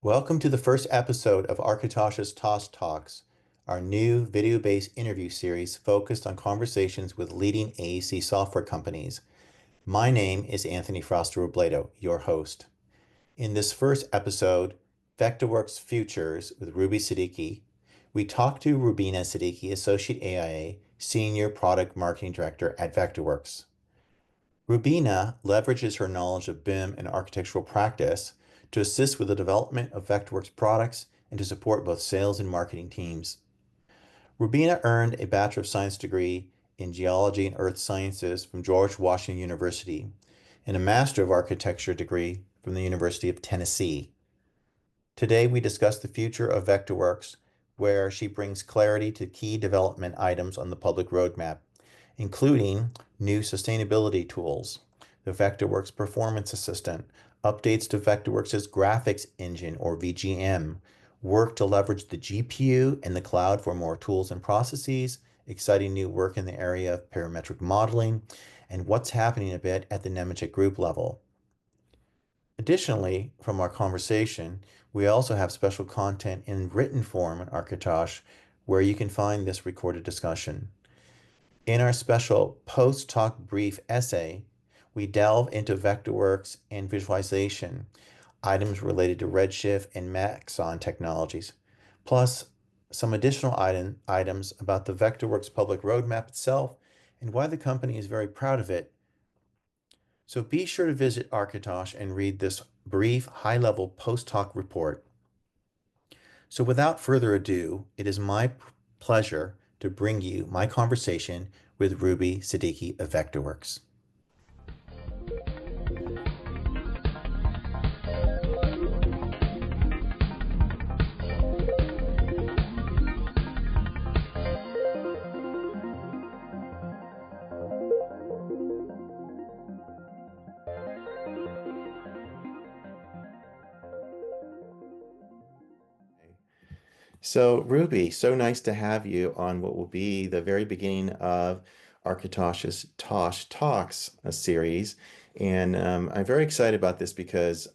Welcome to the first episode of Architosh's ToshTalks, our new video-based interview series focused on conversations with leading AEC software companies. My name is Anthony Froster-Robledo, your host. In this first episode, Vectorworks Futures with Ruby Siddiqui, we talked to Ruby Siddiqui, Associate AIA, Senior Product Marketing Director at Vectorworks. Rubina leverages her knowledge of BIM and architectural practice to assist with the development of Vectorworks products and to support both sales and marketing teams. Rubina earned a Bachelor of Science degree in Geology and Earth Sciences from George Washington University and a Master of Architecture degree from the University of Tennessee. Today, we discuss the future of Vectorworks, where she brings clarity to key development items on the public roadmap, including new sustainability tools, the Vectorworks Performance Assistant, updates to Vectorworks' graphics engine or VGM, work to leverage the GPU and the cloud for more tools and processes, exciting new work in the area of parametric modeling, and what's happening a bit at the Nemetschek group level. Additionally, from our conversation, we also have special content in written form in Architosh where you can find this recorded discussion. In our special post-talk brief essay, we delve into Vectorworks and visualization, items related to Redshift and Maxon technologies, plus some additional items about the Vectorworks public roadmap itself and why the company is very proud of it. So be sure to visit Architosh and read this brief, high-level post-talk report. So without further ado, it is my pleasure to bring you my conversation with Ruby Siddiqui of Vectorworks. So, Ruby, so nice to have you on what will be the very beginning of Architosh's Tosh Talks series. And I'm very excited about this because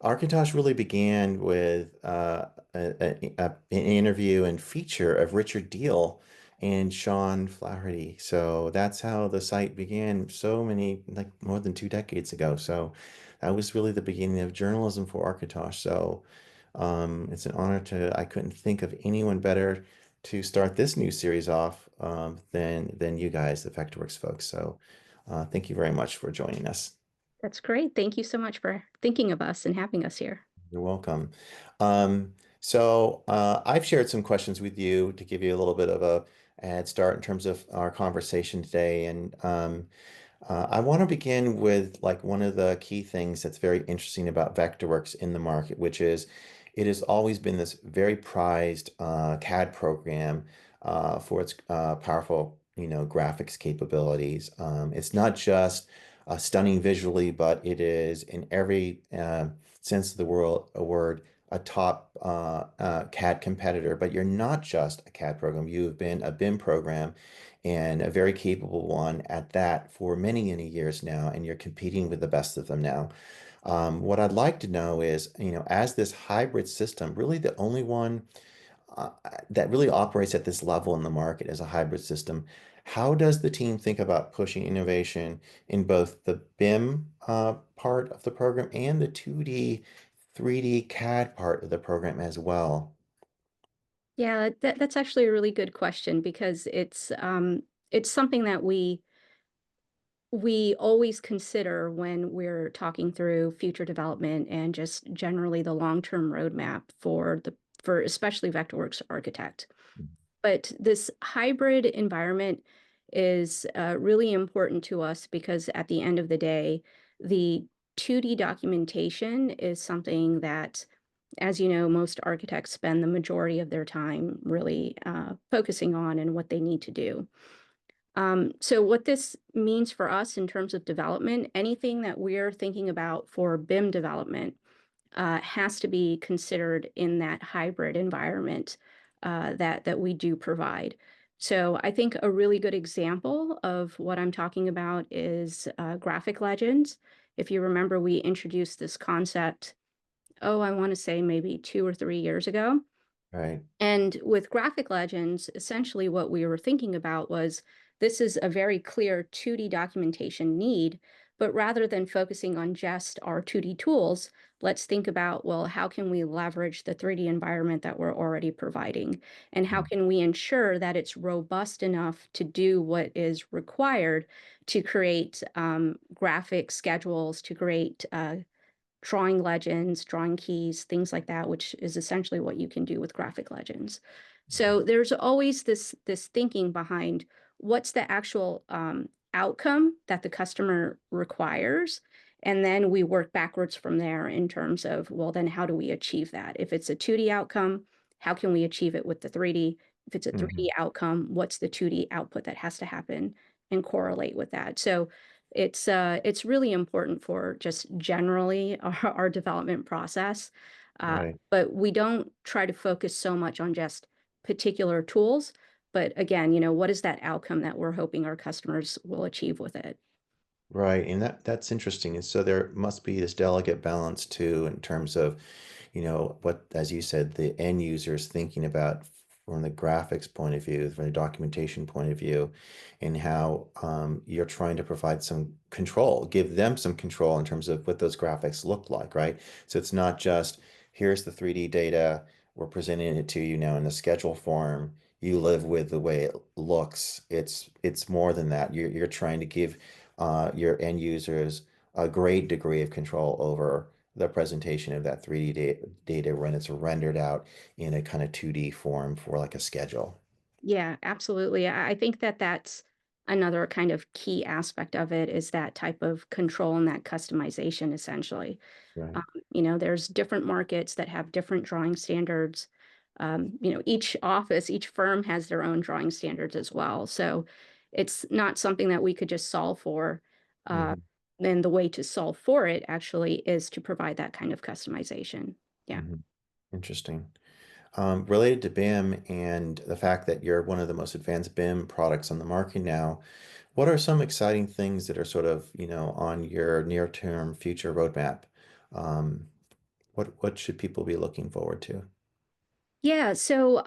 Architosh really began with an interview and feature of Richard Deal and Sean Flaherty. So that's how the site began so many, like more than 2 decades ago. So that was really the beginning of journalism for Architosh. So it's an honor I couldn't think of anyone better to start this new series off than you guys, the Vectorworks folks. So thank you very much for joining us. That's great. Thank you so much for thinking of us and having us here. You're welcome. I've shared some questions with you to give you a little bit of a head start in terms of our conversation today. And I want to begin with like one of the key things that's very interesting about Vectorworks in the market, which is it has always been this very prized CAD program for its powerful, graphics capabilities. It's not just stunning visually, but it is in every sense of the word a top CAD competitor. But you're not just a CAD program. You have been a BIM program and a very capable one at that for many, many years now, and you're competing with the best of them now. What I'd like to know is, as this hybrid system, really the only one that really operates at this level in the market as a hybrid system, how does the team think about pushing innovation in both the BIM part of the program and the 2D, 3D CAD part of the program as well? Yeah, that's actually a really good question because it's something that we always consider when we're talking through future development and just generally the long-term roadmap for especially Vectorworks Architect. But this hybrid environment is really important to us because at the end of the day, the 2D documentation is something that, as you know, most architects spend the majority of their time really focusing on and what they need to do. So what this means for us in terms of development, anything that we're thinking about for BIM development has to be considered in that hybrid environment that we do provide. So I think a really good example of what I'm talking about is graphic legends. If you remember, we introduced this concept oh, I want to say maybe 2 or 3 years ago. Right. And with graphic legends, essentially what we were thinking about was this is a very clear 2D documentation need, but rather than focusing on just our 2D tools, let's think about, well, how can we leverage the 3D environment that we're already providing? And how Mm. can we ensure that it's robust enough to do what is required to create graphic schedules, to create drawing legends, drawing keys, things like that, which is essentially what you can do with graphic legends. So there's always this thinking behind what's the actual outcome that the customer requires, and then we work backwards from there in terms of, well, then how do we achieve that? If it's a 2D outcome, how can we achieve it with the 3D? If it's a Mhm. 3D outcome, what's the 2D output that has to happen and correlate with that? So it's really important for just generally our development process, Right. but we don't try to focus so much on just particular tools, but again, what is that outcome that we're hoping our customers will achieve with it? Right, and that's interesting. And so there must be this delicate balance too, in terms of, what, as you said, the end users thinking about from the graphics point of view, from the documentation point of view, and how you're trying to provide some control, give them some control in terms of what those graphics look like, right? So it's not just here's the 3D data, we're presenting it to you now in the schedule form. You live with the way it looks. It's more than that. You're trying to give your end users a great degree of control over the presentation of that 3D data when it's rendered out in a kind of 2D form for like a schedule. Yeah, absolutely. I think that that's another kind of key aspect of it is that type of control and that customization essentially. Right. There's different markets that have different drawing standards. Each office, each firm has their own drawing standards as well. So it's not something that we could just solve for. Uh, Hmm. and the way to solve for it actually is to provide that kind of customization. Yeah. Hmm. Interesting. Related to BIM and the fact that you're one of the most advanced BIM products on the market now, what are some exciting things that are sort of, on your near-term future roadmap? Um, what should people be looking forward to? Yeah. So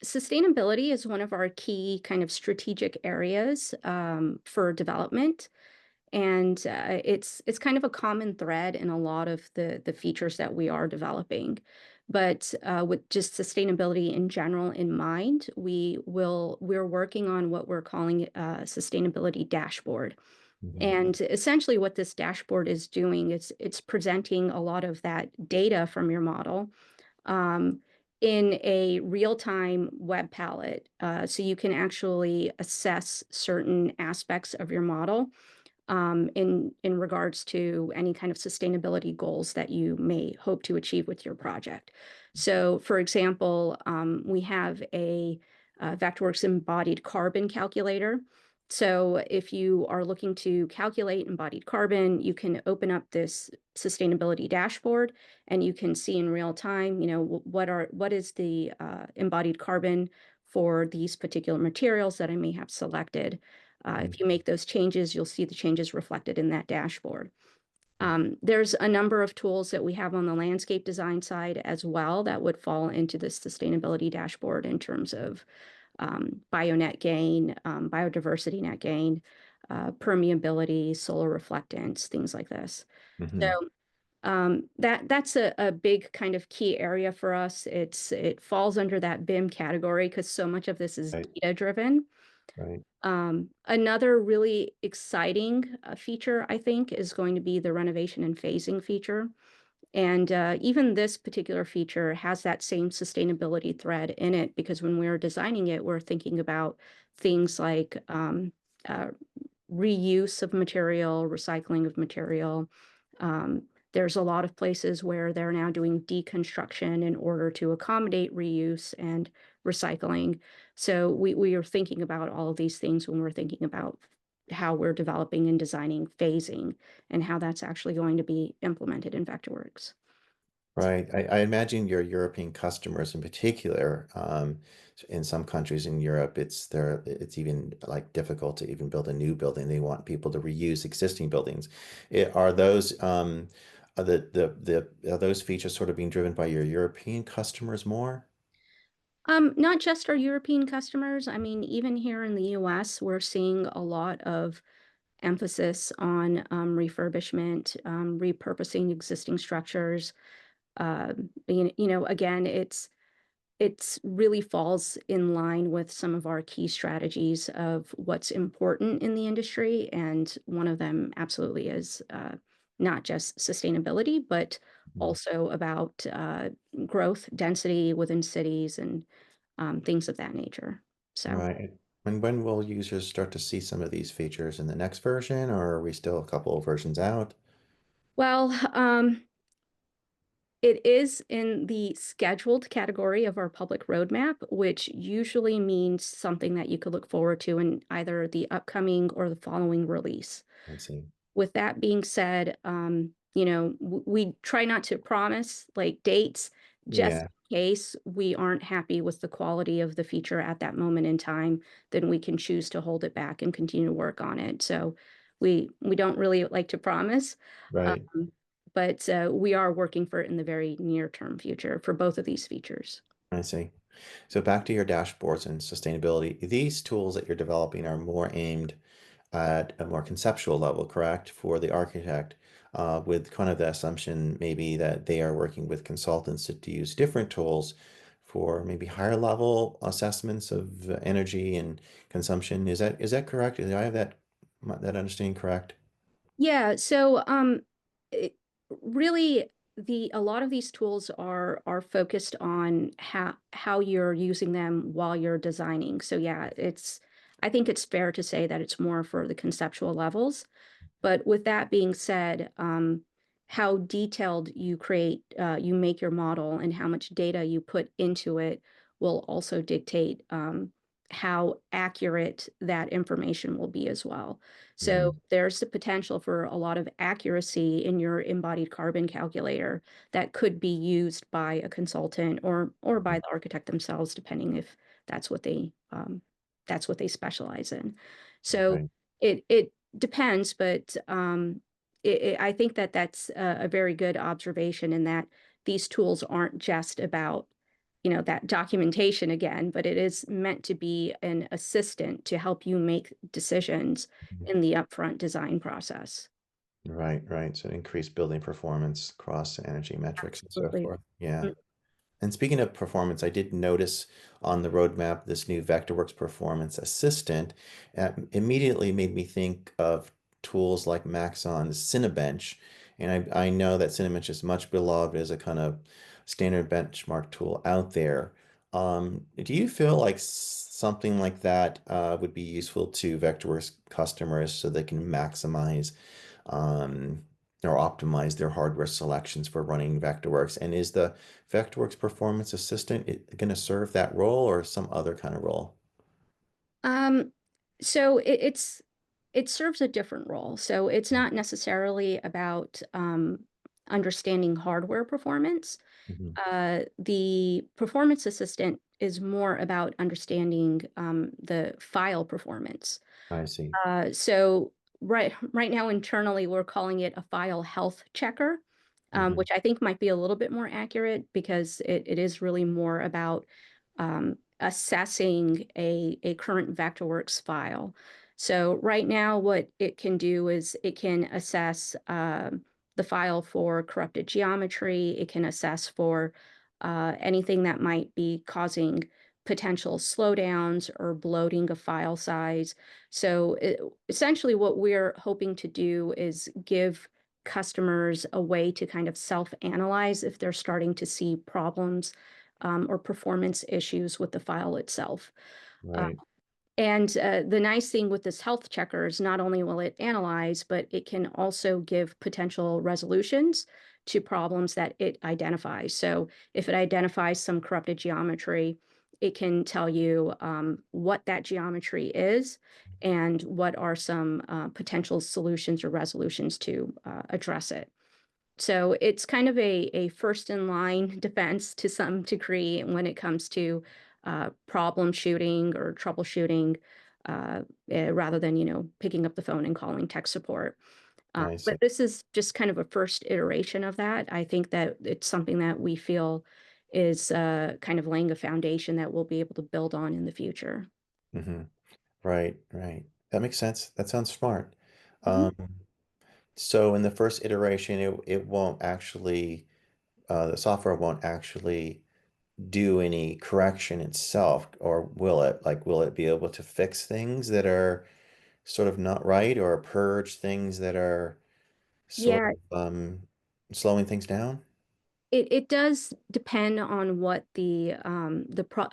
sustainability is one of our key kind of strategic areas for development. And it's kind of a common thread in a lot of the features that we are developing. But with just sustainability in general in mind, we're working on what we're calling a sustainability dashboard. Hmm. And essentially what this dashboard is doing is it's presenting a lot of that data from your model um, in a real-time web palette. So you can actually assess certain aspects of your model in regards to any kind of sustainability goals that you may hope to achieve with your project. So, for example, we have a Vectorworks embodied carbon calculator. So, if you are looking to calculate embodied carbon, you can open up this sustainability dashboard, and you can see in real time, what is the embodied carbon for these particular materials that I may have selected. If you make those changes, you'll see the changes reflected in that dashboard. There's a number of tools that we have on the landscape design side as well that would fall into this sustainability dashboard in terms of bionet gain, biodiversity net gain, permeability, solar reflectance, things like this. Hmm. So that's a big kind of key area for us. It falls under that BIM category because so much of this is Right, data driven. right. Another really exciting feature, I think, is going to be the renovation and phasing feature. And even this particular feature has that same sustainability thread in it because when we're designing it, we're thinking about things like uh, reuse of material, recycling of material. Um, there's a lot of places where they're now doing deconstruction in order to accommodate reuse and recycling. So we are thinking about all of these things when we're thinking about how we're developing and designing phasing and how that's actually going to be implemented in Vectorworks. Right. I imagine your European customers in particular, in some countries in Europe, it's even like difficult to even build a new building. They want people to reuse existing buildings. Are those are those features sort of being driven by your European customers more? Not just our European customers. I mean, even here in the US, we're seeing a lot of emphasis on refurbishment, repurposing existing structures. Again, it's really falls in line with some of our key strategies of what's important in the industry, and one of them absolutely is not just sustainability, but Mhm. also about growth, density within cities, and things of that nature. So, Right. And when will users start to see some of these features in the next version, or are we still a couple of versions out? well, it is in the scheduled category of our public roadmap, which usually means something that you could look forward to in either the upcoming or the following release. I see. With that being said, we try not to promise like dates just Yeah, in case we aren't happy with the quality of the feature at that moment in time, then we can choose to hold it back and continue to work on it. So we don't really like to promise, right. um, but we are working for it in the very near term future for both of these features. I see. So back to your dashboards and sustainability, these tools that you're developing are more aimed at a more conceptual level, correct? For the architect, with kind of the assumption maybe that they are working with consultants to use different tools for maybe higher level assessments of energy and consumption. Is that correct? Do I have that understanding correct? Yeah, so it, really a lot of these tools are focused on how you're using them while you're designing. So yeah, I think it's fair to say that it's more for the conceptual levels. But with that being said, how detailed you make your model and how much data you put into it will also dictate how accurate that information will be as well. So Mhm. there's the potential for a lot of accuracy in your embodied carbon calculator that could be used by a consultant or by the architect themselves, depending if that's what they specialize in. So Right. it depends, but I think that that's a very good observation in that these tools aren't just about, that documentation again, but it is meant to be an assistant to help you make decisions in the upfront design process. Right, right. So increased building performance across energy metrics and so Absolutely. forth. Yeah. Mm. And speaking of performance, I did notice on the roadmap this new Vectorworks Performance Assistant. Immediately made me think of tools like Maxon's Cinebench. And I know that Cinebench is much beloved as a kind of standard benchmark tool out there. Do you feel like something like that would be useful to Vectorworks customers so they can maximize um, or optimize their hardware selections for running Vectorworks? And is the Vectorworks Performance Assistant going to serve that role or some other kind of role? Um, so it serves a different role. So it's not necessarily about understanding hardware performance. Mhm. The performance assistant is more about understanding the file performance. I see. So right now internally we're calling it a file health checker, Hmm. which I think might be a little bit more accurate because it is really more about assessing a current Vectorworks file. So right now what it can do is it can assess the file for corrupted geometry. It can assess for anything that might be causing potential slowdowns or bloating of file size. So essentially, what we're hoping to do is give customers a way to kind of self-analyze if they're starting to see problems or performance issues with the file itself. Uh, Right. and the nice thing with this health checker is not only will it analyze, but it can also give potential resolutions to problems that it identifies. So if it identifies some corrupted geometry, it can tell you what that geometry is and what are some potential solutions or resolutions to address it. So it's kind of a first in line defense to some degree when it comes to problem shooting or troubleshooting, rather than picking up the phone and calling tech support. I But see. this is just kind of a first iteration of that. I think that it's something that we feel is kind of laying a foundation that we'll be able to build on in the future. Hmm. Right, right. That makes sense. That sounds smart. Mhm. Um, so in the first iteration, it won't actually, the software won't actually do any correction itself, or will it? Like, will it be able to fix things that are sort of not right, or purge things that are sort Yeah, of slowing things down? it does depend on what the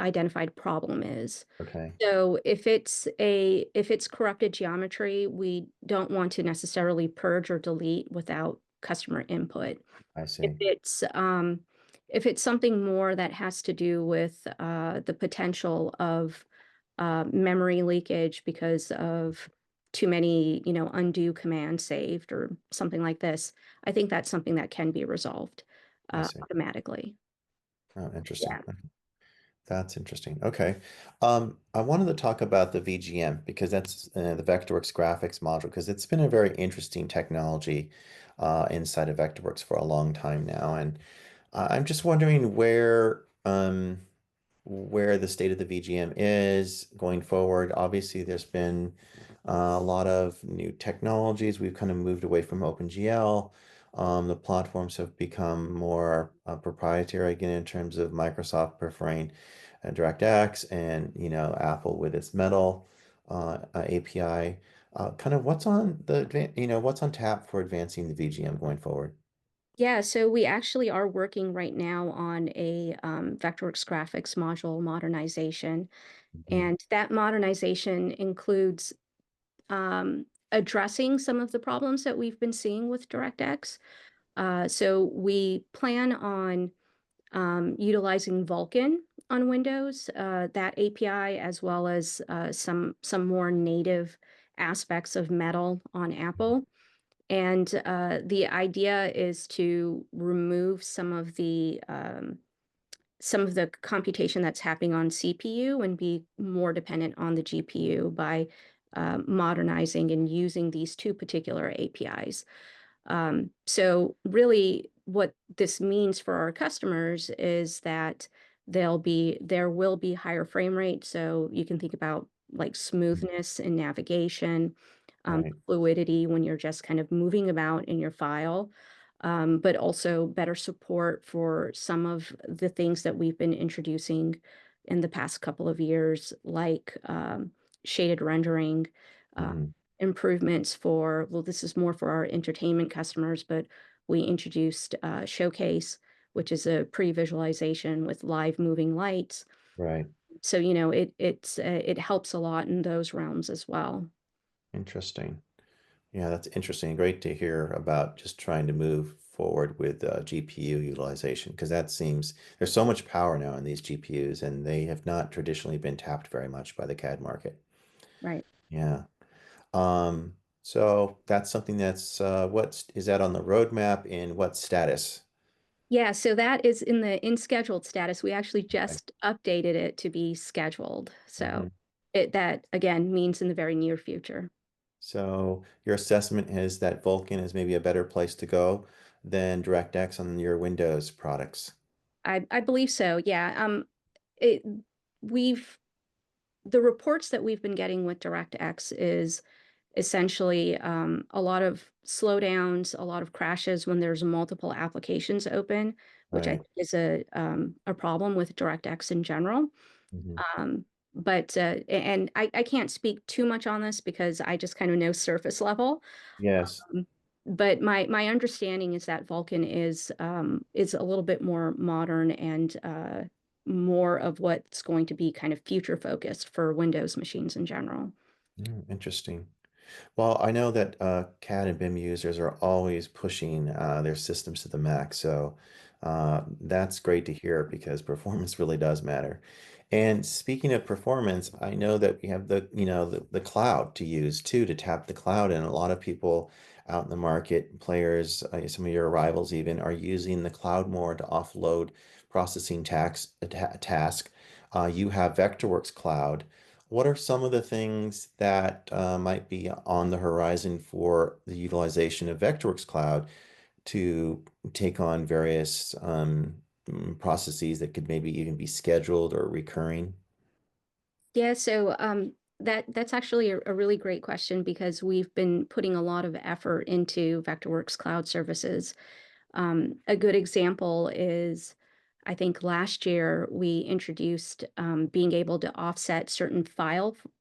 identified problem is. Okay, So if it's corrupted geometry, we don't want to necessarily purge or delete without customer input. I If see. it's something more that has to do with the potential of memory leakage because of too many, undue commands saved or something like this, I think that's something that can be resolved I see. automatically. Oh, interesting. Yeah. That's interesting. Okay. I wanted to talk about the VGM because that's the Vectorworks graphics module, because it's been a very interesting technology inside of Vectorworks for a long time now. And I'm just wondering where the state of the VGM is going forward. Obviously, there's been a lot of new technologies. We've kind of moved away from OpenGL. The platforms have become more proprietary again in terms of Microsoft preferring DirectX, and Apple with its Metal API. Kind of what's on tap for advancing the VGM going forward? Yeah, so we actually are working right now on a Vectorworks graphics module modernization, Mhm. and that modernization includes addressing some of the problems that we've been seeing with DirectX. So we plan on utilizing Vulkan on Windows, that API, as well as some more native aspects of Metal on Apple. And the idea is to remove some of the computation that's happening on CPU and be more dependent on the GPU by modernizing and using these two particular APIs. So really what this means for our customers is that there will be higher frame rate. So you can think about like smoothness in navigation, Right. fluidity when you're just kind of moving about in your file, but also better support for some of the things that we've been introducing in the past couple of years, like shaded rendering, uh, Mhm. improvements for, well, this is more for our entertainment customers, but we introduced Showcase, which is a pre-visualization with live moving lights. Right. So, it helps a lot in those realms as well. Interesting. Yeah, that's interesting. Great to hear about just trying to move forward with GPU utilization, because that seems there's so much power now in these GPUs, and they have not traditionally been tapped very much by the CAD market. Right. Yeah. So that's something that's what is that on the roadmap, in what status? Yeah, so that is in the in scheduled status. We actually Okay. just updated it to be scheduled. So Hmm. that again means in the very near future. So your assessment is that Vulkan is maybe a better place to go than DirectX on your Windows products. I believe so. Yeah. It we've the reports that we've been getting with DirectX is essentially a lot of slowdowns, a lot of crashes when there's multiple applications open, which I Right. think is a problem with DirectX in general. Hmm. But and I can't speak too much on this because I just kind of know surface level. Yes. Um, but my understanding is that Vulkan is a little bit more modern and more of what's going to be kind of future focused for Windows machines in general. Interesting. Well, I know that CAD and BIM users are always pushing their systems to the max, so that's great to hear because performance really does matter. And speaking of performance, I know that we have the cloud to use too, to tap the cloud, and a lot of people out in the market, players, some of your rivals even, are using the cloud more to offload processing task. You have Vectorworks Cloud. What are some of the things that might be on the horizon for the utilization of Vectorworks Cloud to take on various processes that could maybe even be scheduled or recurring? Yeah, so that's actually a really great question because we've been putting a lot of effort into Vectorworks Cloud Services. A good example is, I think last year we introduced being able to offset certain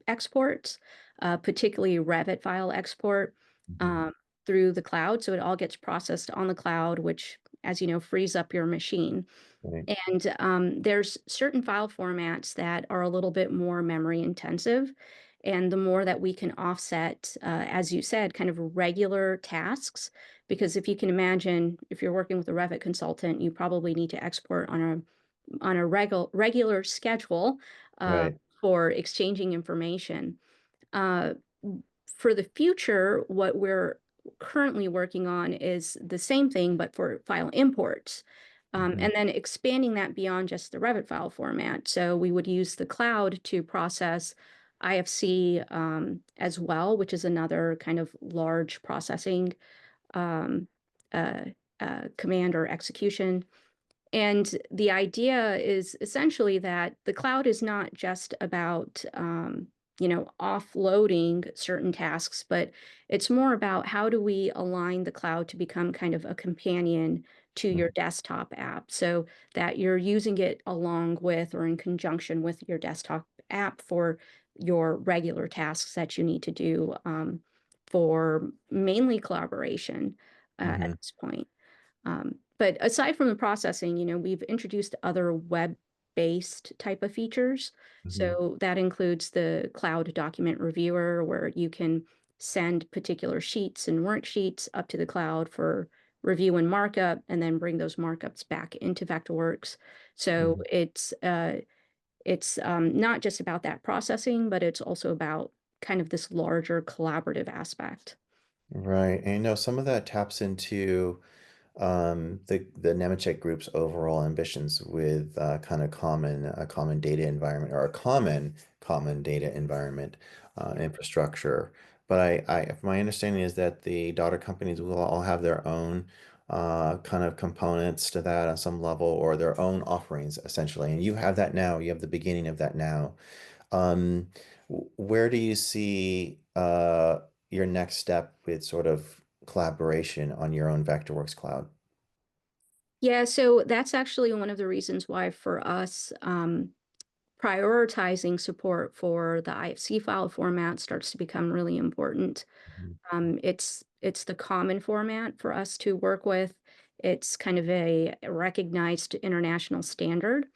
exports, particularly Revit file export, Mhm. um, through the cloud. So it all gets processed on the cloud, which, as you know, frees up your machine. Right, And there's certain file formats that are a little bit more memory intensive. And the more that we can offset, as you said, kind of regular tasks, because if you can imagine, if you're working with a Revit consultant, you probably need to export on a regular schedule uh, right. for exchanging information. Uh, for the future, what we're currently working on is the same thing, but for file imports. Mhm. And then expanding that beyond just the Revit file format. So we would use the cloud to process IFC as well, which is another kind of large processing um, uh, command or execution. And the idea is essentially that the cloud is not just about, offloading certain tasks, but it's more about how do we align the cloud to become kind of a companion to your Mhm. desktop app so that you're using it along with or in conjunction with your desktop app for your regular tasks that you need to do for mainly collaboration at Mhm. this point. But aside from the processing, we've introduced other web-based type of features. Mhm. So that includes the cloud document reviewer, where you can send particular sheets and worksheets up to the cloud for review and markup, and then bring those markups back into Vectorworks. So Mhm. it's not just about that processing, but it's also about kind of this larger collaborative aspect. Right. And some of that taps into the Nemetschek group's overall ambitions with kind of a common data environment or a common data environment infrastructure. But my understanding is that the daughter companies will all have their own kind of components to that on some level or their own offerings essentially. And you have that now. You have the beginning of that now. Um, where do you see your next step with sort of collaboration on your own Vectorworks cloud? Yeah, so that's actually one of the reasons why for us, prioritizing support for the IFC file format starts to become really important. Mhm. It's the common format for us to work with. It's kind of a recognized international standard.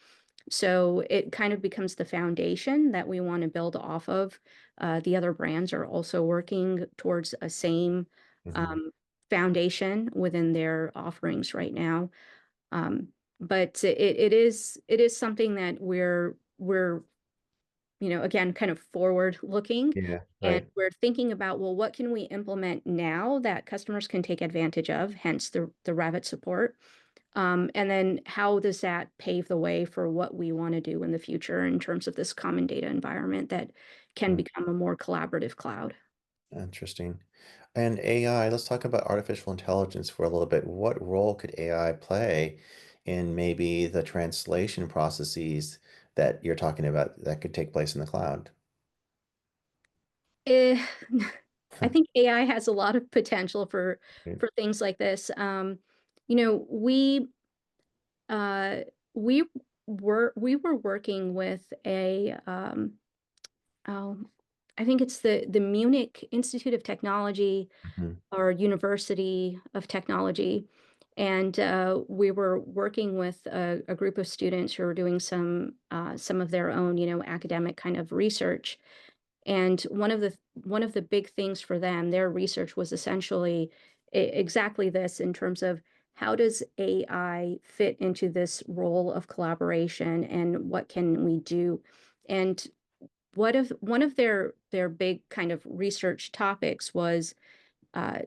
So it kind of becomes the foundation that we want to build off of. The other brands are also working towards a same Mhm. um, foundation within their offerings right now. Um, but it is something that we're again kind of forward looking, Yeah, and right. we're thinking about, well, what can we implement now that customers can take advantage of, hence the Revit support. And then how does that pave the way for what we want to do in the future in terms of this common data environment that can Right. become a more collaborative cloud? Interesting. And AI, let's talk about artificial intelligence for a little bit. What role could AI play in maybe the translation processes that you're talking about that could take place in the cloud? Eh, I think AI has a lot of potential Right. for things like this. You know, uh, we we were working with oh, I think it's the Munich Institute of Technology Mhm. or University of Technology, and we were working with a group of students who were doing some of their own, academic kind of research. And one of the big things for them, their research was essentially exactly this in terms of how does AI fit into this role of collaboration and what can we do? And one of their big kind of research topics was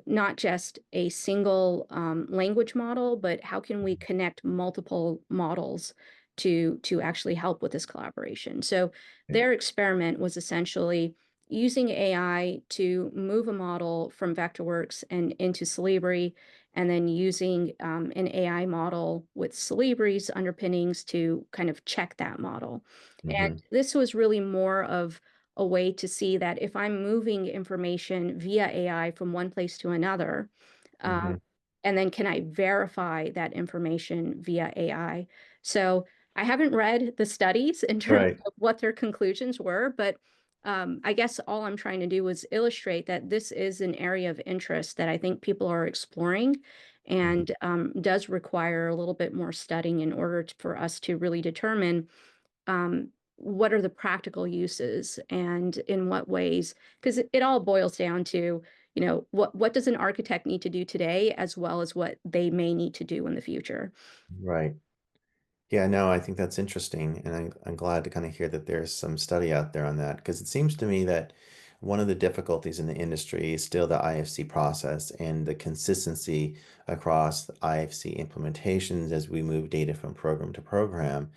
not just a single language model, but how can we connect multiple models to actually help with this collaboration. So Yeah. their experiment was essentially using AI to move a model from Vectorworks and into Celibri, and then using an AI model with Celibri's underpinnings to kind of check that model. And Hmm. this was really more of a way to see that if I'm moving information via AI from one place to another, Hmm. um, and then can I verify that information via AI? So I haven't read the studies in terms Right. of what their conclusions were, but I guess all I'm trying to do is illustrate that this is an area of interest that I think people are exploring Mhm. and does require a little bit more studying in order for us to really determine what are the practical uses and in what ways, because it all boils down to, what does an architect need to do today as well as what they may need to do in the future. Right. Yeah, no, I think that's interesting. And I'm glad to kind of hear that there's some study out there on that because it seems to me that one of the difficulties in the industry is still the IFC process and the consistency across the IFC implementations as we move data from program to program.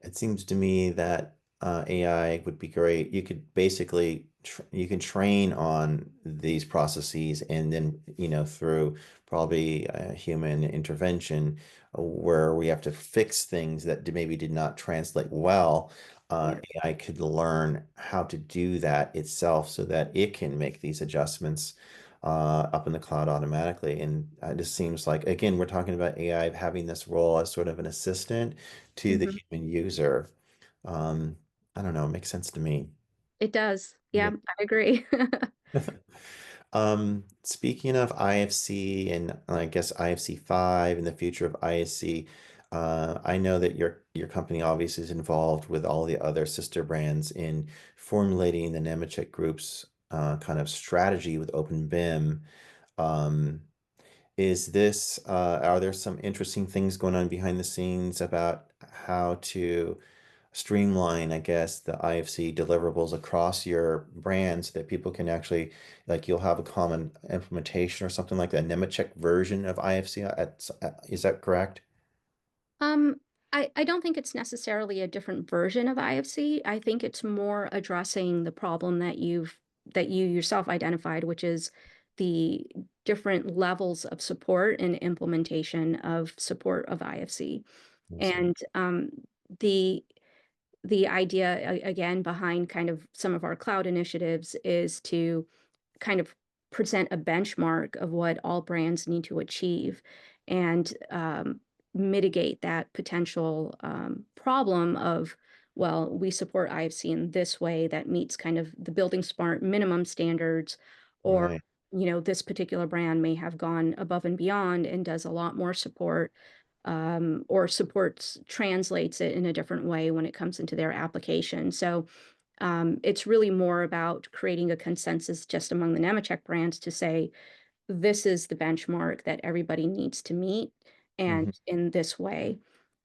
It seems to me that AI would be great. You could basically you can train on these processes, and then through probably human intervention, where we have to fix things that maybe did not translate well. Yeah. AI could learn how to do that itself, so that it can make these adjustments up in the cloud automatically. And it just seems like, again, we're talking about AI having this role as sort of an assistant to the Mhm. human user. Um, I don't know, it makes sense to me. It does. Yeah. Yeah, I agree. Speaking of IFC and I guess IFC 5 and the future of ISC, I know that your company obviously is involved with all the other sister brands in formulating the Nemetschek Group's kind of strategy with OpenBIM. Um, are there some interesting things going on behind the scenes about how to streamline, I guess, the IFC deliverables across your brands so that people can actually, like, you'll have a common implementation or something like that, Nemetschek version of IFC? Is that correct? Um, I don't think it's necessarily a different version of IFC. I think it's more addressing the problem that you yourself identified, which is the different levels of support and implementation of support of IFC. I see. And the the idea again behind kind of some of our cloud initiatives is to kind of present a benchmark of what all brands need to achieve and mitigate that potential problem of, well, we support IFC in this way that meets kind of the building smart minimum standards, or, Right. this particular brand may have gone above and beyond and does a lot more support, or supports translates it in a different way when it comes into their application. So it's really more about creating a consensus just among the Nemetschek brands to say, this is the benchmark that everybody needs to meet, and Hmm. in this way.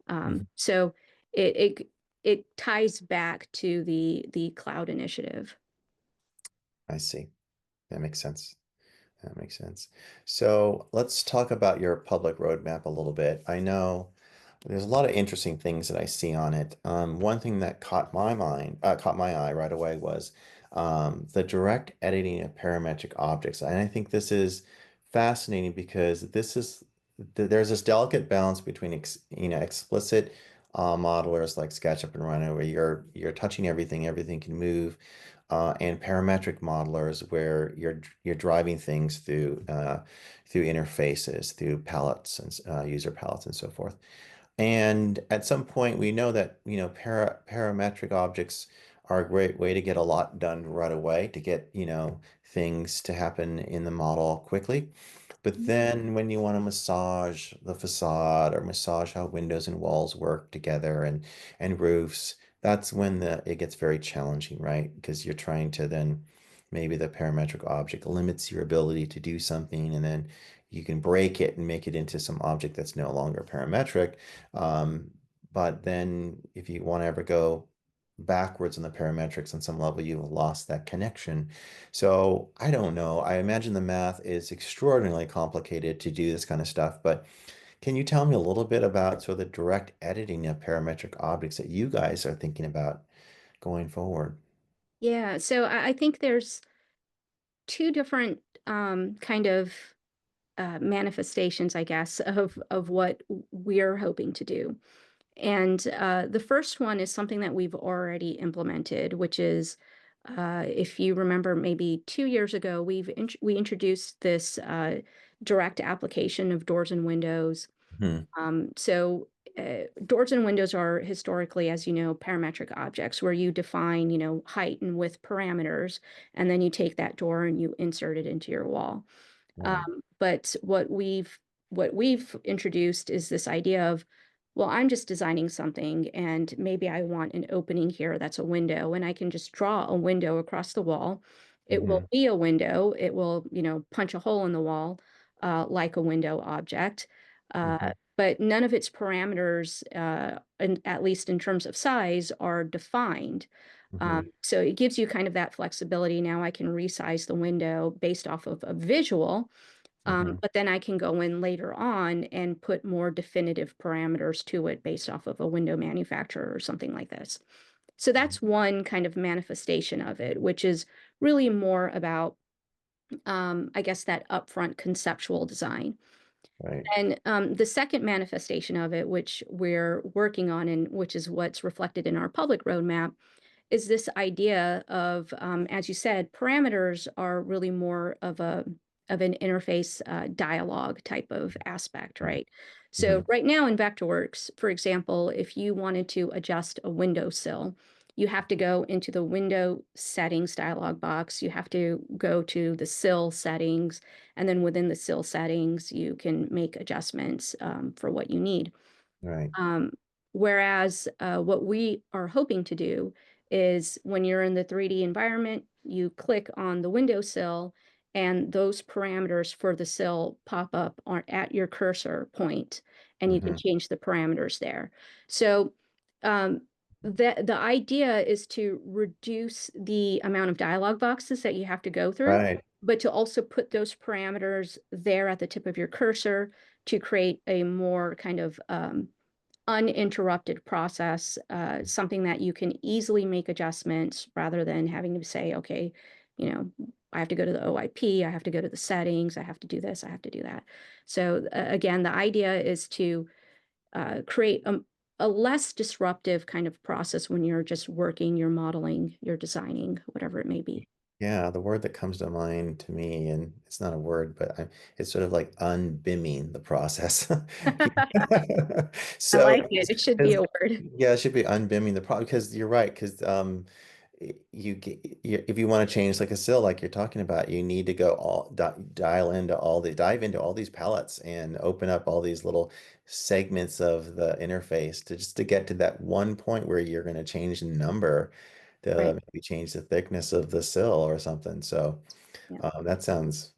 Hmm. So it, it it ties back to the cloud initiative. I see. That makes sense. That makes sense. So let's talk about your public roadmap a little bit. I know there's a lot of interesting things that I see on it. One thing that caught my eye right away was the direct editing of parametric objects. And I think this is fascinating because there's this delicate balance between explicit modelers like SketchUp and Rhino, where you're touching everything, everything can move, and parametric modelers where you're driving things through interfaces, through palettes and user palettes and so forth. And at some point, we know that, parametric objects are a great way to get a lot done right away, to get, things to happen in the model quickly. But then when you want to massage the facade or massage how windows and walls work together and roofs, that's when it gets very challenging, right? Because you're trying to then maybe the parametric object limits your ability to do something, and then you can break it and make it into some object that's no longer parametric. Um, but then if you want to ever go backwards in the parametrics on some level, you've lost that connection. So I don't know. I imagine the math is extraordinarily complicated to do this kind of stuff, but Can you tell me a little bit about sort of the direct editing of parametric objects that you guys are thinking about going forward? Yeah, so I think there's two different kind of manifestations, I guess, of what we're hoping to do. And the first one is something that we've already implemented, which is, if you remember, maybe 2 years ago, we introduced this direct application of doors and windows. Hmm. Doors and windows are historically, as you know, parametric objects where you define, height and width parameters, and then you take that door and you insert it into your wall. Right. But what we've introduced is this idea of, well, I'm just designing something, and maybe I want an opening here that's a window, and I can just draw a window across the wall. It will Hmm. be a window. It will, punch a hole in the wall, like a window object. Hmm. But none of its parameters, and at least in terms of size, are defined. Hmm. So it gives you kind of that flexibility. Now I can resize the window based off of a visual, Hmm. but then I can go in later on and put more definitive parameters to it based off of a window manufacturer or something like this. So that's one kind of manifestation of it, which is really more about, I guess, that upfront conceptual design. Right. And the second manifestation of it, which we're working on and which is what's reflected in our public roadmap, is this idea of, as you said, parameters are really more of an interface dialogue type of aspect, right? Hmm. So right now in Vectorworks, for example, if you wanted to adjust a windowsill, you have to go into the window settings dialog box. You have to go to the sill settings, and then within the sill settings, you can make adjustments for what you need. Right. Um, Whereas what we are hoping to do is when you're in the 3D environment, you click on the windowsill, and those parameters for the sill pop up at your cursor point, and you can Hmm. change the parameters there. So um, the idea is to reduce the amount of dialog boxes that you have to go through, Right. but to also put those parameters there at the tip of your cursor to create a more kind of uninterrupted process, something that you can easily make adjustments rather than having to say, okay, you know, I have to go to the OIP, I have to go to the settings, I have to do this, I have to do that. So again, the idea is to create a less disruptive kind of process when you're just working, you're modeling, you're designing, whatever it may be. Yeah, the word that comes to mind to me, and it's not a word, but it's sort of like unbimming the process. I So, like it. It should be a 'cause- word. yeah, it should be unbimming the problem because you're right. Because if you want to change like a sill, like you're talking about, you need to go dive into all these palettes and open up all these little segments of the interface to just to get to that one point where you're going to change the number Right. to maybe change the thickness of the sill or something. So Yeah. that sounds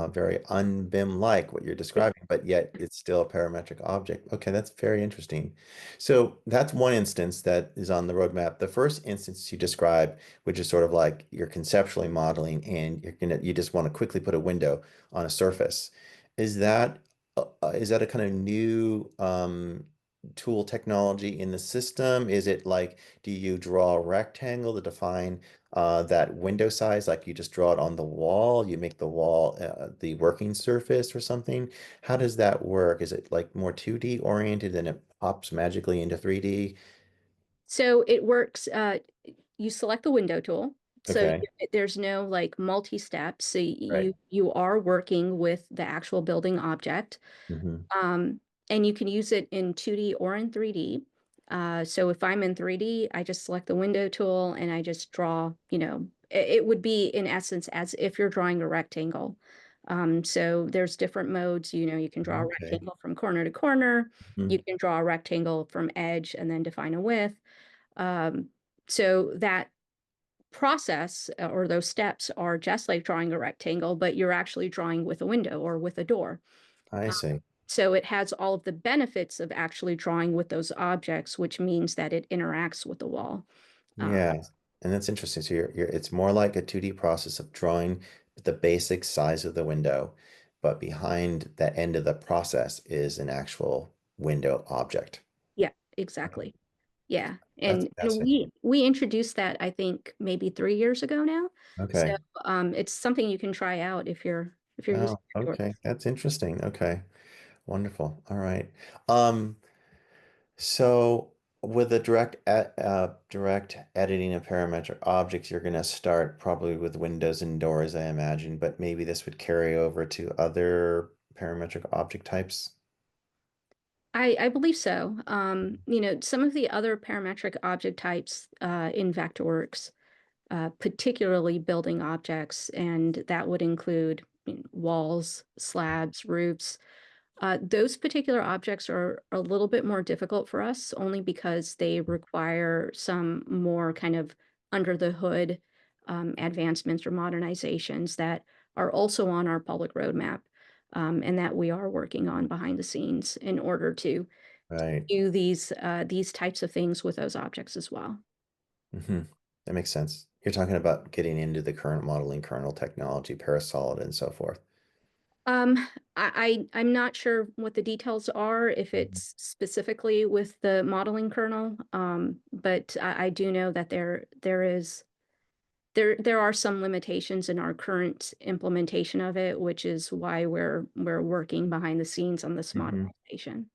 very unBIM-like what you're describing, but yet it's still a parametric object. Okay, that's very interesting. So that's one instance that is on the roadmap. The first instance you describe, which is sort of like you're conceptually modeling and you just want to quickly put a window on a surface. Is that a kind of new tool technology in the system? Is it like, do you draw a rectangle to define that window size, like you just draw it on the wall, you make the wall the working surface or something? How does that work? Is it like more 2D oriented and it pops magically into 3D? So it works. You select the window tool. So Okay. there's no like multi-steps. So Right. you are working with the actual building object. Hmm. Um, and you can use it in 2D or in 3D. So if I'm in 3D, I just select the window tool and I just draw, it would be in essence as if you're drawing a rectangle. So there's different modes, you can draw a Okay. rectangle from corner to corner. You Mhm. can draw a rectangle from edge and then define a width. Um, so that process or those steps are just like drawing a rectangle, but you're actually drawing with a window or with a door. I Um, see. so it has all of the benefits of actually drawing with those objects, which means that it interacts with the wall. Uh, Yeah. And that's interesting. So it's more like a 2D process of drawing the basic size of the window. but behind that end of the process is an actual window object. Yeah, exactly. Yeah. That's And fascinating. we introduced that, I think, maybe 3 years ago now. So Okay. it's something you can try out if you're using Oh, okay. Vectorworks. That's interesting. Okay. Wonderful. All right. Um, so with the direct editing of parametric objects, you're going to start probably with windows and doors, I imagine, but maybe this would carry over to other parametric object types. I believe so. Some of the other parametric object types in Vectorworks, particularly building objects, and that would include walls, slabs, roofs. Those particular objects are a little bit more difficult for us, only because they require some more kind of under the hood advancements or modernizations that are also on our public roadmap, and that we are working on behind the scenes in order to Right. do these types of things with those objects as well. Hmm. That makes sense. You're talking about getting into the current modeling kernel technology, Parasolid and so forth. Um, I'm not sure what the details are, if Mhm. it's specifically with the modeling kernel, but I do know that there are some limitations in our current implementation of it, which is why we're working behind the scenes on this Mhm. modernization.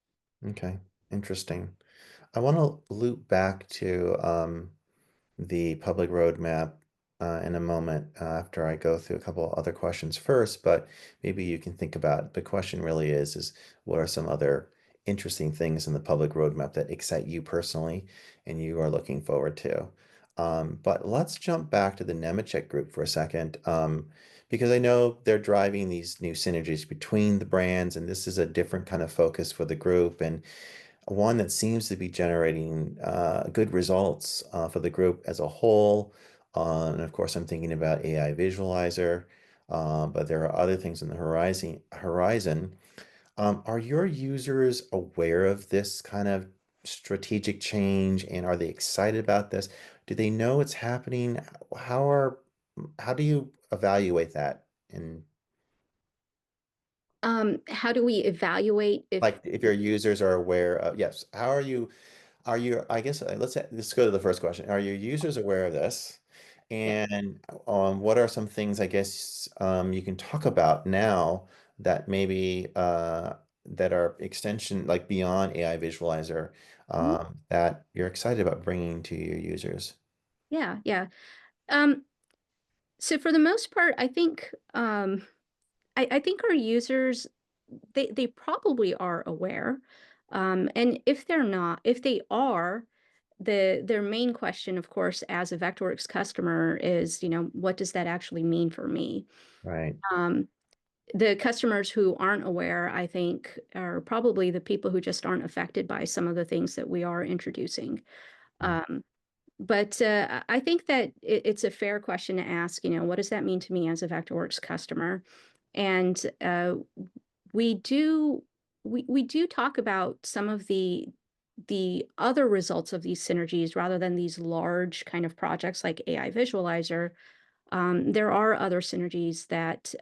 Okay. Interesting. I want to loop back to the public roadmap in a moment after I go through a couple other questions first, but maybe you can think about the question really is what are some other interesting things in the public roadmap that excite you personally and you are looking forward to? But let's jump back to the Nemetschek group for a second, because I know they're driving these new synergies between the brands, and this is a different kind of focus for the group. And one that seems to be generating good results for the group as a whole. And of course, I'm thinking about AI Visualizer, but there are other things in the horizon. Are your users aware of this kind of strategic change, and are they excited about this? Do they know it's happening? How do you evaluate that? And How do we evaluate if like if your users are aware of, yes, how are you, I guess, let's go to the first question. Are your users aware of this? yeah. And what are some things, I guess, you can talk about now that maybe that are extension, like beyond AI Visualizer, Mhm. that you're excited about bringing to your users? Yeah, yeah. Um, so for the most part, I think our users they probably are aware. And if they're not, if they are, their main question, of course, as a Vectorworks customer is, what does that actually mean for me? Right. Um, the customers who aren't aware, I think, are probably the people who just aren't affected by some of the things that we are introducing. Mm. Um, but I think that it's a fair question to ask, what does that mean to me as a Vectorworks customer? And we do we do talk about some of the other results of these synergies rather than these large kind of projects like AI Visualizer. There are other synergies that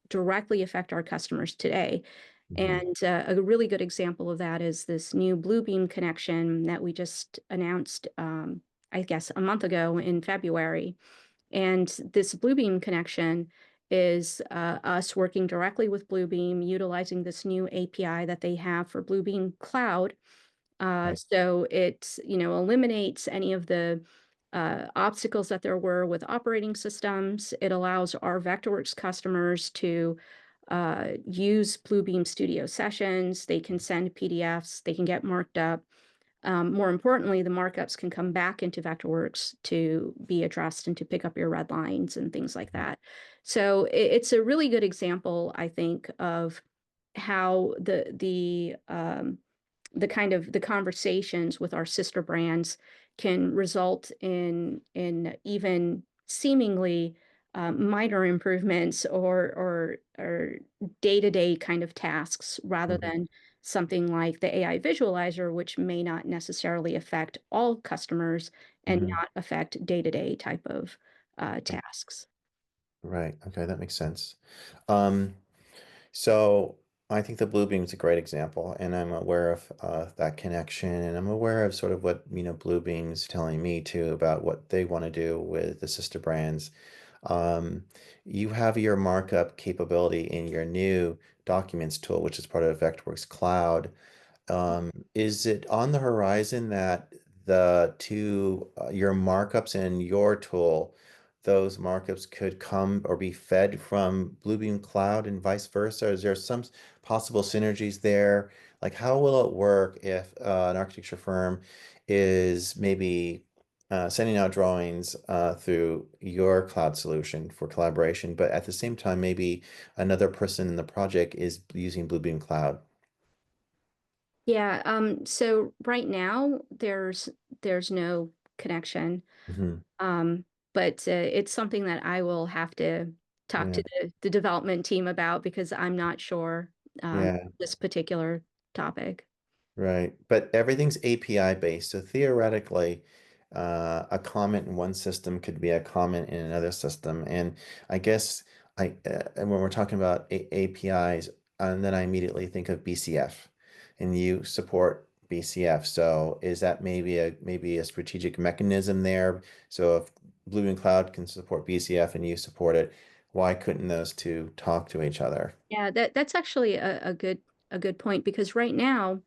directly affect our customers today. Mhm. And a really good example of that is this new Bluebeam connection that we just announced, I guess, a month ago in February. And this Bluebeam connection is us working directly with Bluebeam, utilizing this new API that they have for Bluebeam Cloud. Right. So it, eliminates any of the obstacles that there were with operating systems. It allows our Vectorworks customers to use Bluebeam Studio sessions. They can send PDFs. They can get marked up. More importantly, the markups can come back into Vectorworks to be addressed and to pick up your red lines and things like that. So it's a really good example, I think, of how the kind of the conversations with our sister brands can result in even seemingly minor improvements or day-to-day kind of tasks rather Mhm. than something like the AI visualizer, which may not necessarily affect all customers and Mhm. not affect day-to-day type of tasks. Right. Okay, that makes sense. Um, So I think the Bluebeam is a great example, and I'm aware of that connection, and I'm aware of sort of what, Bluebeam's telling me too about what they want to do with the sister brands. Um, you have your markup capability in your new documents tool, which is part of Vectorworks Cloud. Is it on the horizon that the two, your markups and your tool, those markups could come or be fed from Bluebeam Cloud and vice versa? Is there some possible synergies there? Like, how will it work if an architecture firm is maybe sending out drawings through your cloud solution for collaboration, but at the same time, maybe another person in the project is using Bluebeam Cloud? Yeah, so right now there's no connection. Hmm. Um, but it's something that I will have to talk Yeah. to the development team about because I'm not sure Yeah. this particular topic. Right. But everything's API based. So theoretically, a comment in one system could be a comment in another system. And I guess and when we're talking about APIs, and then I immediately think of BCF, and you support BCF. So is that maybe a strategic mechanism there? So if Blue and Cloud can support BCF and you support it, why couldn't those two talk to each other? Yeah, that's actually a good point because right now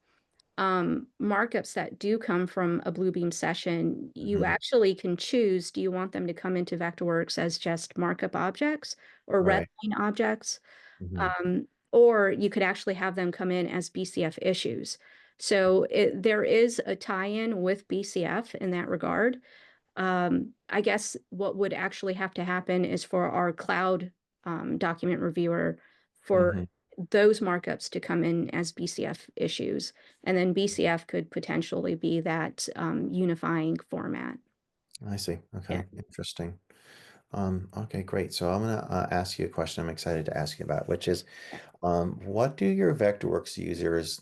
markups that do come from a Bluebeam session, you Hmm. actually can choose, do you want them to come into Vectorworks as just markup objects or Right. redline objects? Hmm. Or you could actually have them come in as BCF issues. So there is a tie-in with BCF in that regard. I guess what would actually have to happen is for our cloud document reviewer for Hmm. those markups to come in as BCF issues. And then BCF could potentially be that unifying format. I see. Yeah. Okay, interesting. Okay, great. So I'm gonna ask you a question I'm excited to ask you about, which is, what do your Vectorworks users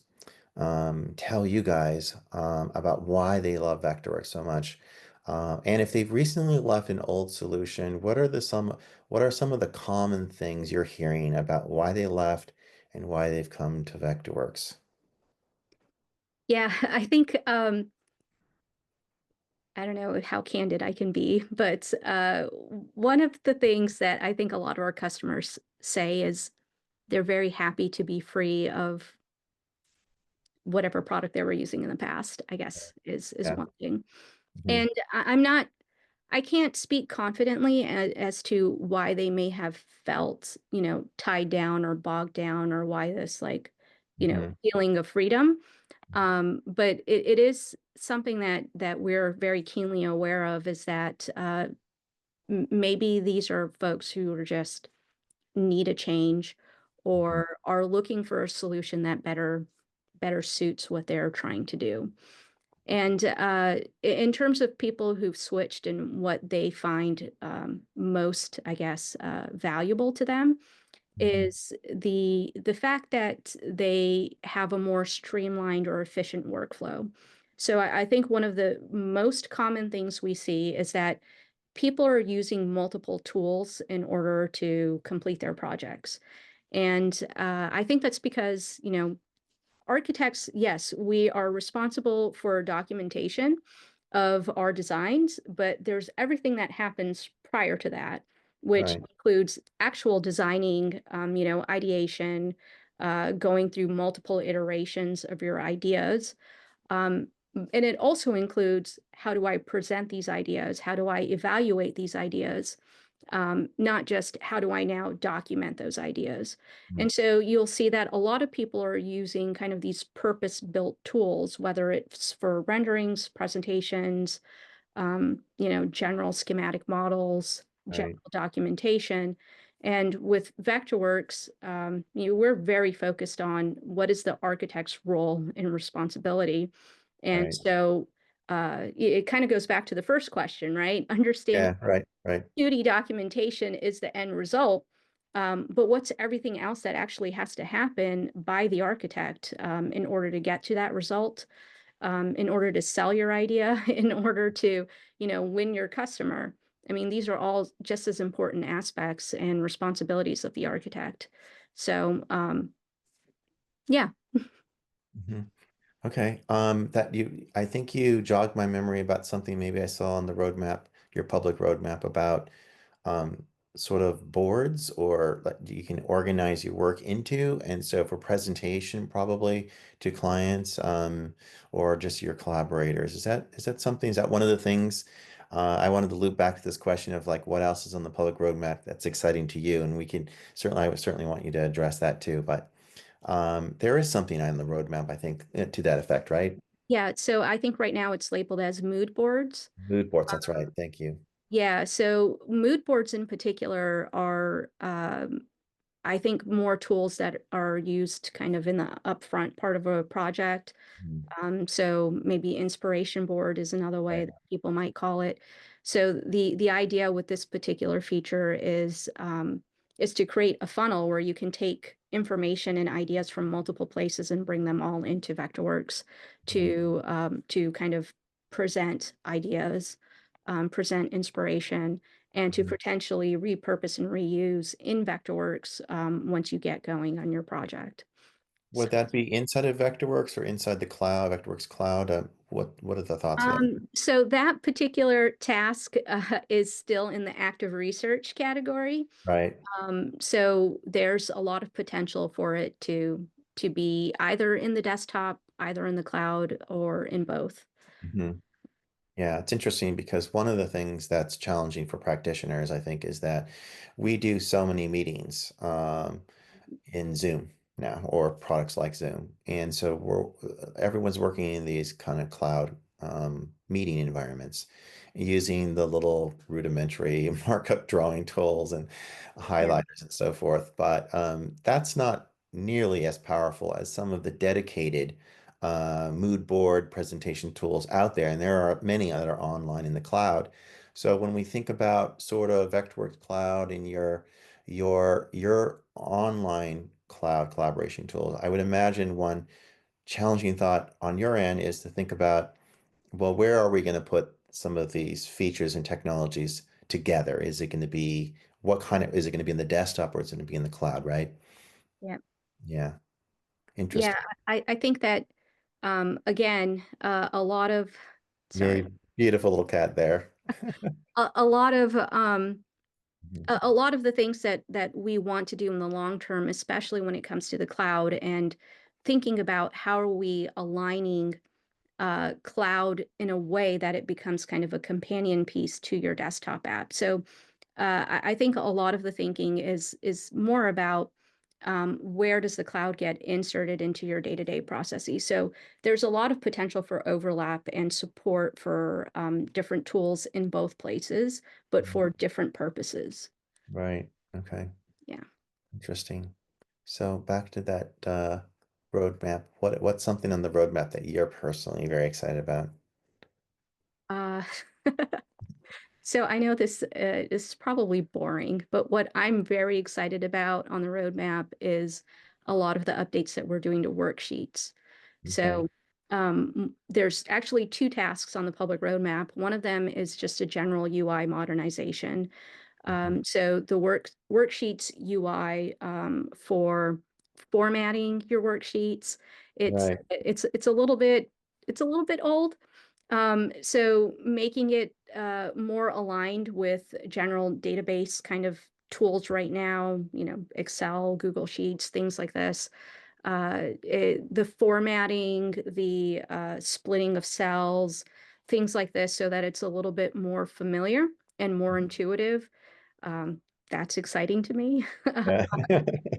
tell you guys about why they love Vectorworks so much? And if they've recently left an old solution, what are some of the common things you're hearing about why they left and why they've come to Vectorworks? Yeah, I think I don't know how candid I can be, but one of the things that I think a lot of our customers say is they're very happy to be free of whatever product they were using in the past, I guess is Yeah. one thing. Hmm. And I'm not, I can't speak confidently as to why they may have felt, tied down or bogged down or why this like, Hmm. feeling of freedom. But it is something that we're very keenly aware of is that maybe these are folks who are just need a change Hmm. or are looking for a solution that better suits what they're trying to do. And in terms of people who've switched and what they find most, I guess, valuable to them Hmm. is the fact that they have a more streamlined or efficient workflow. So I think one of the most common things we see is that people are using multiple tools in order to complete their projects. And I think that's because, architects, yes, we are responsible for documentation of our designs, but there's everything that happens prior to that, which Right. includes actual designing, ideation, going through multiple iterations of your ideas. Um, and it also includes how do I present these ideas? How do I evaluate these ideas? Not just how do I now document those ideas. And so you'll see that a lot of people are using kind of these purpose-built tools, whether it's for renderings, presentations, general schematic models, general Right. documentation. And with Vectorworks, we're very focused on what is the architect's role and responsibility. And Right. so it kind of goes back to the first question, right? Understanding Yeah. Right. Right. 2D documentation is the end result. But what's everything else that actually has to happen by the architect in order to get to that result, in order to sell your idea, in order to, win your customer? I mean, these are all just as important aspects and responsibilities of the architect. So, yeah. Mhm. Okay. I think you jogged my memory about something maybe I saw on the roadmap, your public roadmap about um, sort of boards or like you can organize your work into. And so for presentation, probably to clients or just your collaborators, is that something? Is that one of the things? I wanted to loop back to this question of like what else is on the public roadmap that's exciting to you, and we can certainly I would certainly want you to address that too. But there is something on the roadmap, I think, to that effect, right? Yeah, so I think right now it's labeled as mood boards. Mood boards, that's right. Thank you. Yeah, so mood boards in particular are, I think, more tools that are used kind of in the upfront part of a project. Mhm. So maybe inspiration board is another way Right. that people might call it. So the idea with this particular feature is to create a funnel where you can take information and ideas from multiple places and bring them all into Vectorworks Mhm. to kind of present ideas, present inspiration, and to Mhm. potentially repurpose and reuse in Vectorworks once you get going on your project. So Would that be inside of Vectorworks or inside the cloud, Vectorworks cloud? What are the thoughts there? So that particular task is still in the active research category. Right. So there's a lot of potential for it to be either in the desktop, either in the cloud, or in both. Mhm. Yeah, it's interesting because one of the things that's challenging for practitioners, I think, is that we do so many meetings. In Zoom now or products like Zoom. And so everyone's working in these kind of cloud meeting environments using the little rudimentary markup drawing tools and Yeah, highlighters and so forth. But that's not nearly as powerful as some of the dedicated mood board presentation tools out there. And there are many that are online in the cloud. So when we think about sort of Vectorworks Cloud and your online cloud collaboration tools, I would imagine one challenging thought on your end is to think about, well, where are we going to put some of these features and technologies together? Is it going to be is it going to be in the desktop or is it going to be in the cloud, right? yeah, Yeah, yeah. interesting. I think that again, a lot of sorry, Really beautiful little cat there. a lot of Mhm. a lot of the things that we want to do in the long term, especially when it comes to the cloud, and thinking about how are we aligning cloud in a way that it becomes kind of a companion piece to your desktop app. So I think a lot of the thinking is more about where does the cloud get inserted into your day-to-day processes. So there's a lot of potential for overlap and support for different tools in both places, but for different purposes. Right. Okay. Yeah. Interesting. So back to that roadmap. What's something on the roadmap that you're personally very excited about? Uh, so I know this is probably boring, but what I'm very excited about on the roadmap is a lot of the updates that we're doing to worksheets. Okay. So there's actually two tasks on the public roadmap. One of them is just a general UI modernization. Mhm. So the worksheets UI for formatting your worksheets, Right. it's a little bit old. So making it more aligned with general database kind of tools right now, Excel, Google Sheets, things like this. The formatting, the splitting of cells, things like this, so that it's a little bit more familiar and more intuitive. Um, that's exciting to me. Yeah.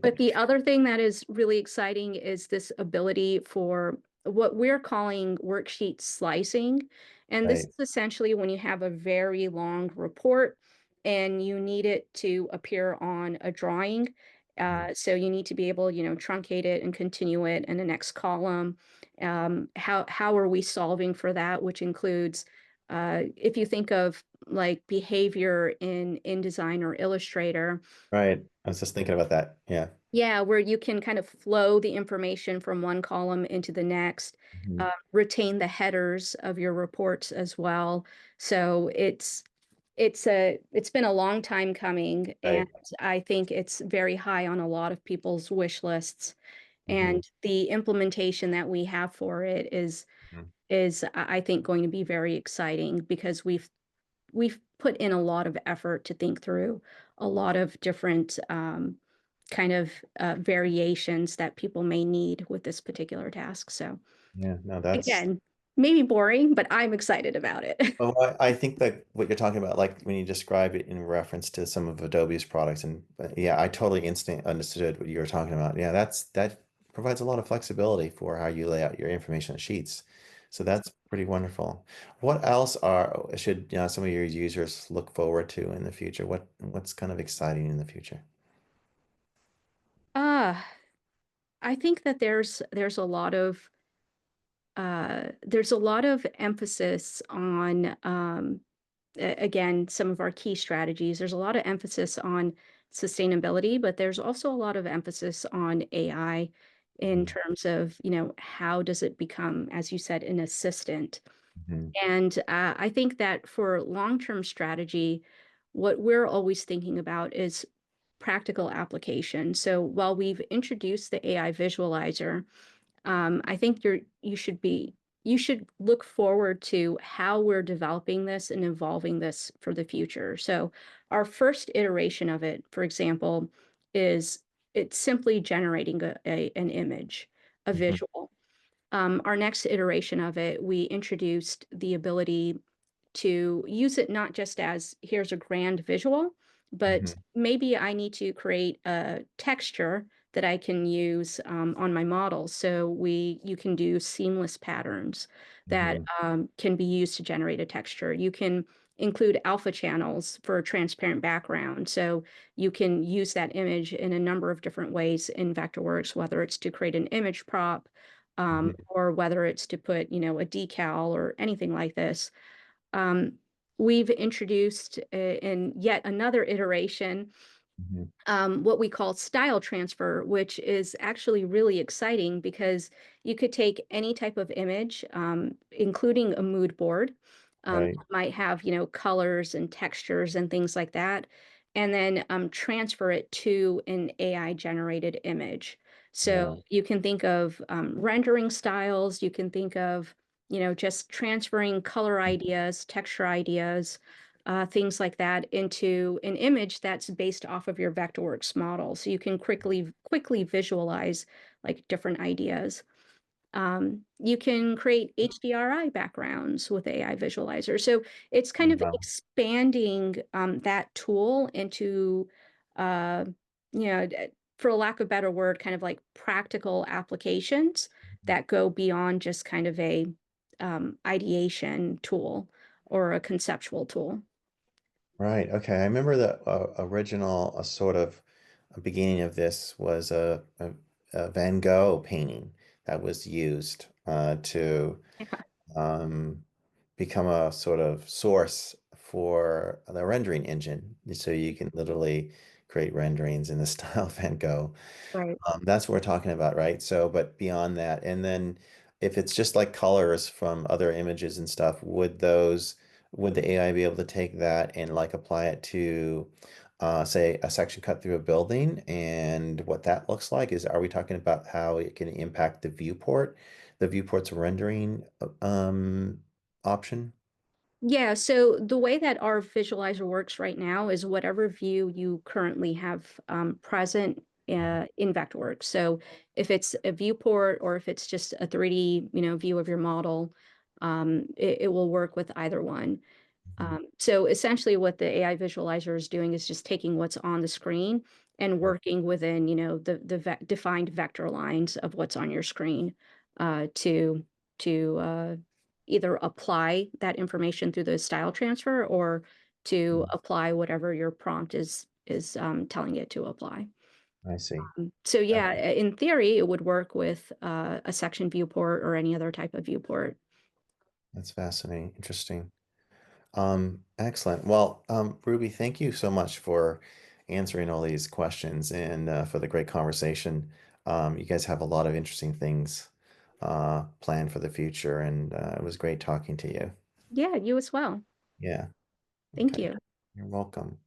But the other thing that is really exciting is this ability for what we're calling worksheet slicing. And this Right. is essentially when you have a very long report and you need it to appear on a drawing. Mhm. So you need to be able, truncate it and continue it in the next column. How are we solving for that? Which includes, if you think of like behavior in InDesign or Illustrator, Right. I was just thinking about that. Yeah. yeah, where you can kind of flow the information from one column into the next, Mhm. retain the headers of your reports as well. So it's been a long time coming, and Right. I think it's very high on a lot of people's wish lists. Hmm. And the implementation that we have for it is I think going to be very exciting because we've put in a lot of effort to think through a lot of different kind of variations that people may need with this particular task. So Yeah, no, that's. again, maybe boring, but I'm excited about it. Oh, I think that what you're talking about, like when you describe it in reference to some of Adobe's products, and yeah, I totally instant understood what you were talking about. Yeah, that provides a lot of flexibility for how you lay out your information sheets. So that's pretty wonderful. What else should some of your users look forward to in the future? What's kind of exciting in the future? uh I think that there's a lot of emphasis on again, some of our key strategies. There's a lot of emphasis on sustainability, but there's also a lot of emphasis on AI in Mhm. terms of, how does it become, as you said, an assistant. Mhm. And I think that for long-term strategy, what we're always thinking about is practical application. So while we've introduced the AI visualizer, I think you should look forward to how we're developing this and evolving this for the future. So our first iteration of it, for example, is it's simply generating an image, a Mhm. visual. Our next iteration of it, we introduced the ability to use it not just as here's a grand visual, but Mhm. maybe I need to create a texture that I can use on my model. So you can do seamless patterns that Mhm. can be used to generate a texture. You can include alpha channels for a transparent background. So you can use that image in a number of different ways in Vectorworks, whether it's to create an image prop, Mhm. or whether it's to put, a decal or anything like this. Um, we've introduced in yet another iteration Mhm. what we call style transfer, which is actually really exciting because you could take any type of image, including a mood board, Right. that might have, colors and textures and things like that, and then transfer it to an AI generated image. So Yeah. you can think of rendering styles, you can think of, just transferring color ideas, texture ideas, things like that into an image that's based off of your Vectorworks model. So you can quickly visualize like different ideas. You can create HDRI backgrounds with AI Visualizer. So it's kind of Wow. expanding that tool into, uh, for lack of a better word, kind of like practical applications that go beyond just kind of a ideation tool or a conceptual tool. Right. Okay. I remember the original sort of beginning of this was a Van Gogh painting that was used to Yeah, um, become a sort of source for the rendering engine. So you can literally create renderings in the style of Van Gogh. right. That's what we're talking about, right? So, but beyond that, and then if it's just like colors from other images and stuff, would the AI be able to take that and like apply it to, say, a section cut through a building and what that looks like? Are we talking about how it can impact the viewport's rendering option? Yeah, so the way that our visualizer works right now is whatever view you currently have present in Vectorworks. So if it's a viewport or if it's just a 3D, view of your model, it will work with either one. Mhm. So essentially, what the AI visualizer is doing is just taking what's on the screen and working within, the defined vector lines of what's on your screen to either apply that information through the style transfer or to Mhm. apply whatever your prompt is telling it to apply. I see. So That- yeah, in theory, it would work with a section viewport or any other type of viewport. That's fascinating. Interesting. Excellent. Well, Ruby, thank you so much for answering all these questions and for the great conversation. You guys have a lot of interesting things planned for the future, and it was great talking to you. Yeah, you as well. Yeah. Thank Okay. you. You're welcome.